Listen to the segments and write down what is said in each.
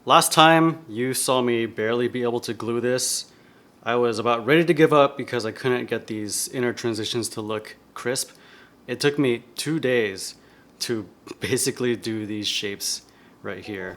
Last time you saw me barely be able to glue this. I was about ready to give up because I couldn't get these inner transitions to look crisp. It took me 2 days to basically do these shapes right here.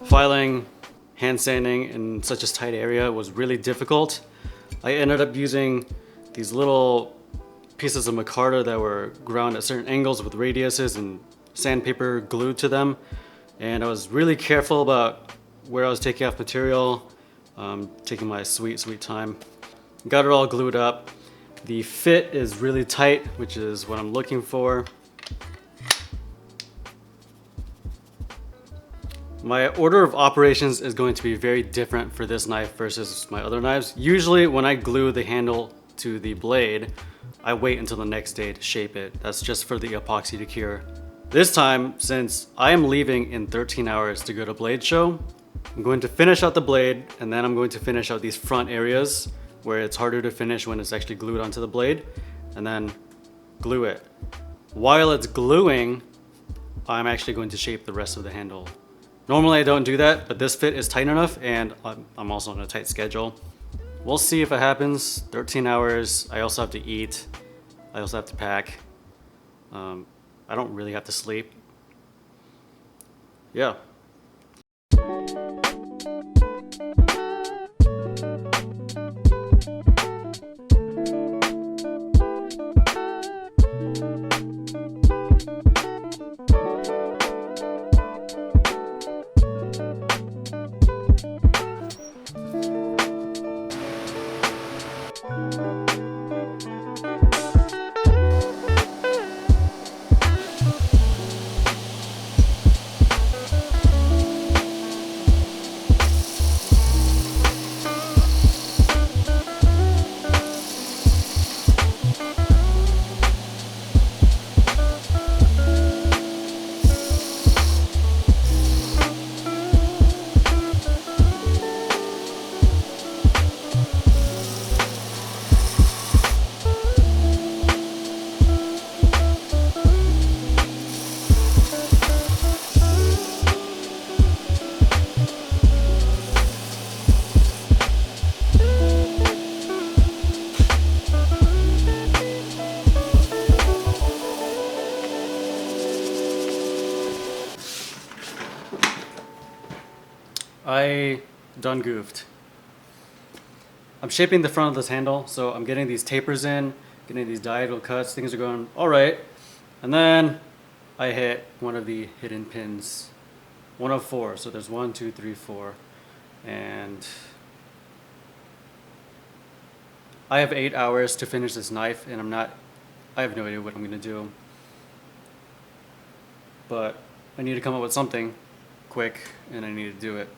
Filing, hand sanding in such a tight area was really difficult. I ended up using these little pieces of micarta that were ground at certain angles with radiuses and sandpaper glued to them. And I was really careful about where I was taking off material, taking my sweet time. Got it all glued up. The fit is really tight, which is what I'm looking for. My order of operations is going to be very different for this knife versus my other knives. Usually when I glue the handle to the blade, I wait until the next day to shape it. That's just for the epoxy to cure. This time, since I am leaving in 13 hours to go to blade show, I'm going to finish out the blade and then I'm going to finish out these front areas where it's harder to finish when it's actually glued onto the blade, and then glue it. While it's gluing, I'm actually going to shape the rest of the handle. Normally I don't do that, but this fit is tight enough and I'm also on a tight schedule. We'll see if it happens. 13 hours, I also have to eat. I also have to pack. I don't really have to sleep. Yeah. I done goofed. I'm shaping the front of this handle, so I'm getting these tapers in, getting these diagonal cuts, things are going all right. And then I hit one of the hidden pins, one of four. So there's 1, 2, 3, 4. And I have 8 hours to finish this knife and I have no idea what I'm gonna do. But I need to come up with something quick and I need to do it.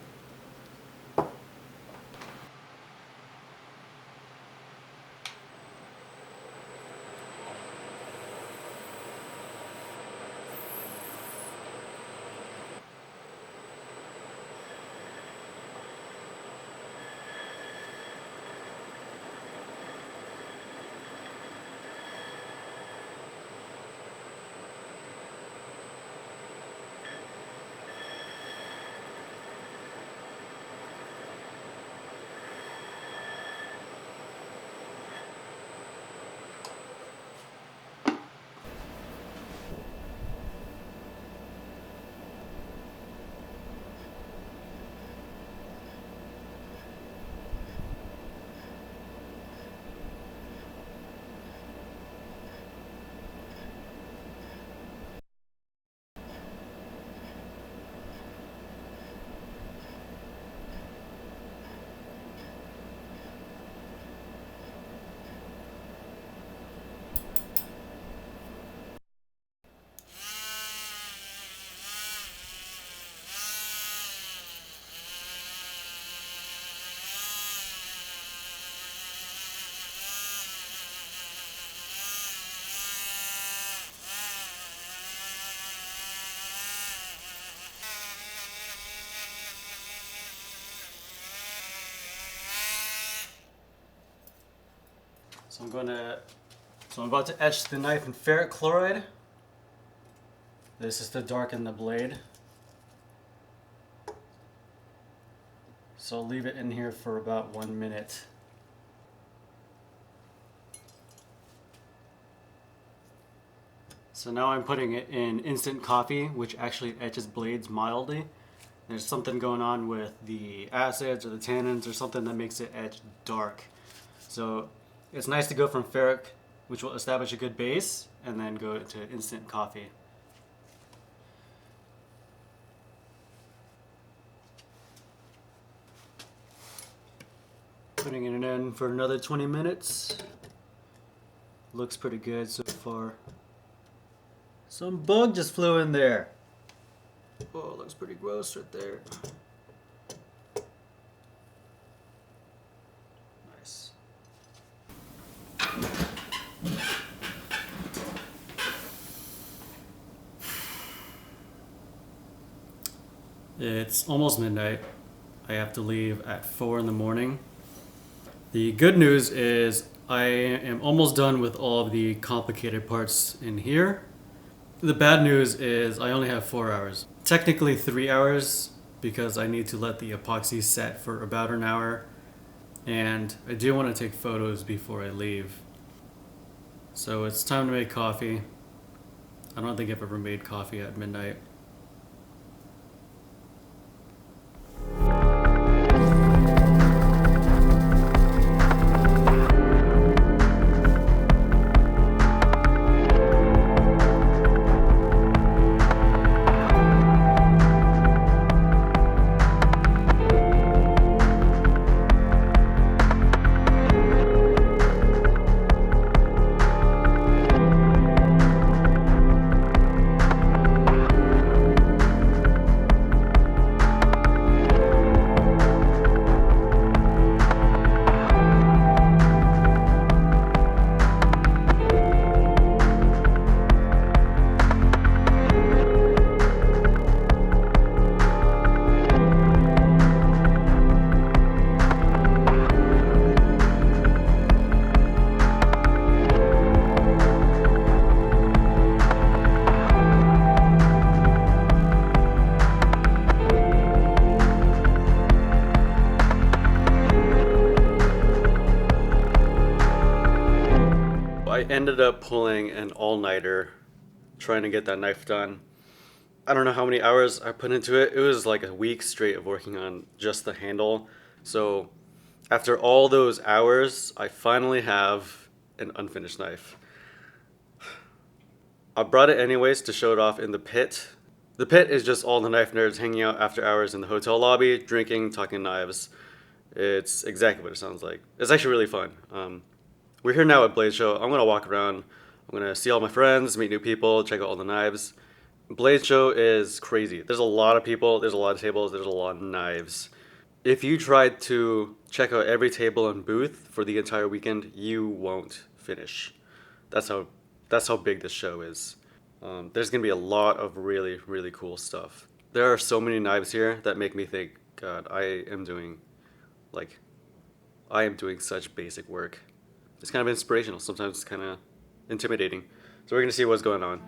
So I'm about to etch the knife in ferric chloride. This is to darken the blade. So I'll leave it in here for about 1 minute. So now I'm putting it in instant coffee, which actually etches blades mildly. There's something going on with the acids or the tannins or something that makes it etch dark. So it's nice to go from ferric, which will establish a good base, and then go to instant coffee. Putting it in for another 20 minutes. Looks pretty good so far. Some bug just flew in there. Oh, looks pretty gross right there. Nice. It's almost midnight. I have to leave at 4 in the morning. The good news is I am almost done with all of the complicated parts in here. The bad news is I only have 4 hours. Technically 3 hours because I need to let the epoxy set for about an hour. And I do want to take photos before I leave. So it's time to make coffee. I don't think I've ever made coffee at midnight. I ended up pulling an all-nighter trying to get that knife done. I don't know how many hours I put into it. It was like a week straight of working on just the handle. So after all those hours, I finally have an unfinished knife. I brought it anyways to show it off in the pit. The pit is just all the knife nerds hanging out after hours in the hotel lobby, drinking, talking knives. It's exactly what it sounds like. It's actually really fun. We're here now at Blade Show. I'm gonna walk around. I'm gonna see all my friends, meet new people, check out all the knives. Blade Show is crazy. There's a lot of people, there's a lot of tables, there's a lot of knives. If you tried to check out every table and booth for the entire weekend, you won't finish. That's how big this show is. There's gonna be a lot of really, really cool stuff. There are so many knives here that make me think, God, I am doing such basic work. It's kind of inspirational, sometimes it's kind of intimidating. So we're gonna see what's going on.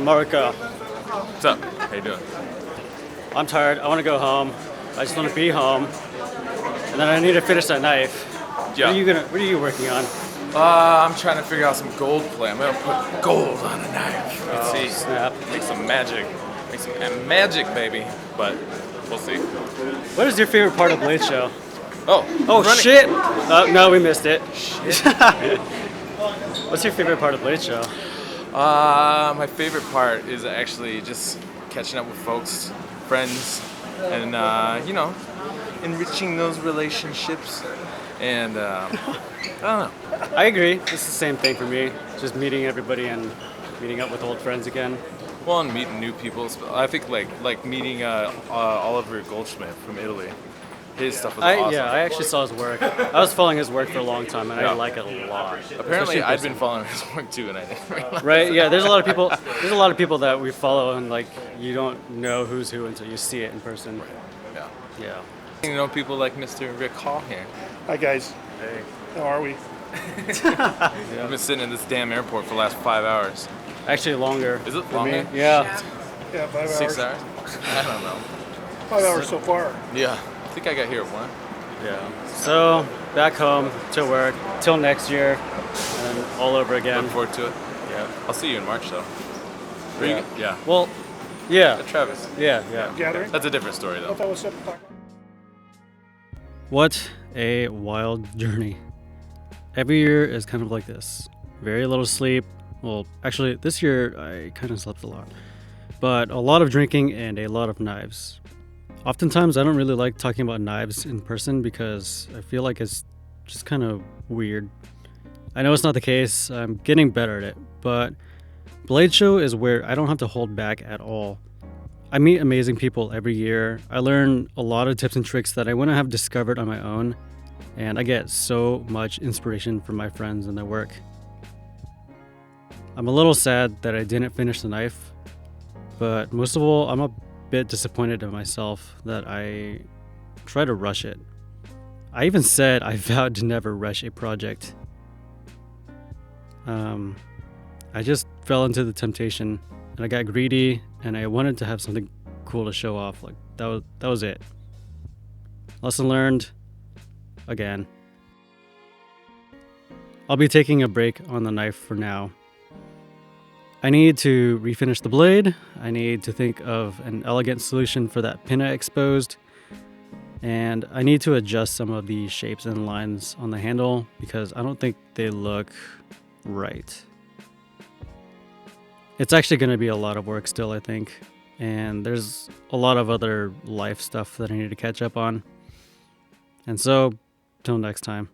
Marco. What's up? How you doing? I'm tired. I want to go home. I just want to be home. And then I need to finish that knife. Yeah. What are you working on? I'm trying to figure out some gold play. I'm gonna put gold on a knife. Let's see. Snap. Make some magic. Make some magic, baby. But we'll see. What is your favorite part of Blade Show? Oh running. Shit! Oh, no, we missed it. Shit. What's your favorite part of Blade Show? My favorite part is actually just catching up with folks, friends, and enriching those relationships. And I don't know. I agree. It's the same thing for me. Just meeting everybody and meeting up with old friends again. Well, and meeting new people. I think like meeting Oliver Goldschmidt from Italy. His stuff was awesome. Yeah, I actually saw his work. I was following his work for a long time, and I like it a lot. Apparently, I'd been following his work too, and I didn't realize. Right? Yeah. There's a lot of people. There's a lot of people that we follow, and like you don't know who's who until you see it in person. Yeah. Yeah. You know people like Mr. Rick Hall here. Hi guys. Hey. How are we? I've been sitting in this damn airport for the last 5 hours. Actually, longer. Is it for longer? me. Yeah. Yeah, 5 hours. 6 hours? I don't know. 5 hours so far. Yeah. I think I got here at 1. Yeah. So back home to work till next year, and all over again. Looking forward to it. Yeah. I'll see you in March though. Are Yeah. you? Yeah. Well, yeah. At Travis. Yeah. Yeah. Gathering? That's a different story I though. thought that was 7 o'clock. What a wild journey. Every year is kind of like this. Very little sleep. Well, actually, this year I kind of slept a lot. But a lot of drinking and a lot of knives. Oftentimes, I don't really like talking about knives in person because I feel like it's just kind of weird. I know it's not the case. I'm getting better at it. But Blade Show is where I don't have to hold back at all. I meet amazing people every year. I learn a lot of tips and tricks that I wouldn't have discovered on my own. And I get so much inspiration from my friends and their work. I'm a little sad that I didn't finish the knife, but most of all, I'm a bit disappointed in myself that I tried to rush it. I even said I vowed to never rush a project. I just fell into the temptation, and I got greedy, and I wanted to have something cool to show off. Like that was it. Lesson learned. Again. I'll be taking a break on the knife for now. I need to refinish the blade. I need to think of an elegant solution for that pin I exposed. And I need to adjust some of the shapes and lines on the handle because I don't think they look right. It's actually going to be a lot of work still, I think. And there's a lot of other life stuff that I need to catch up on. And so, till next time.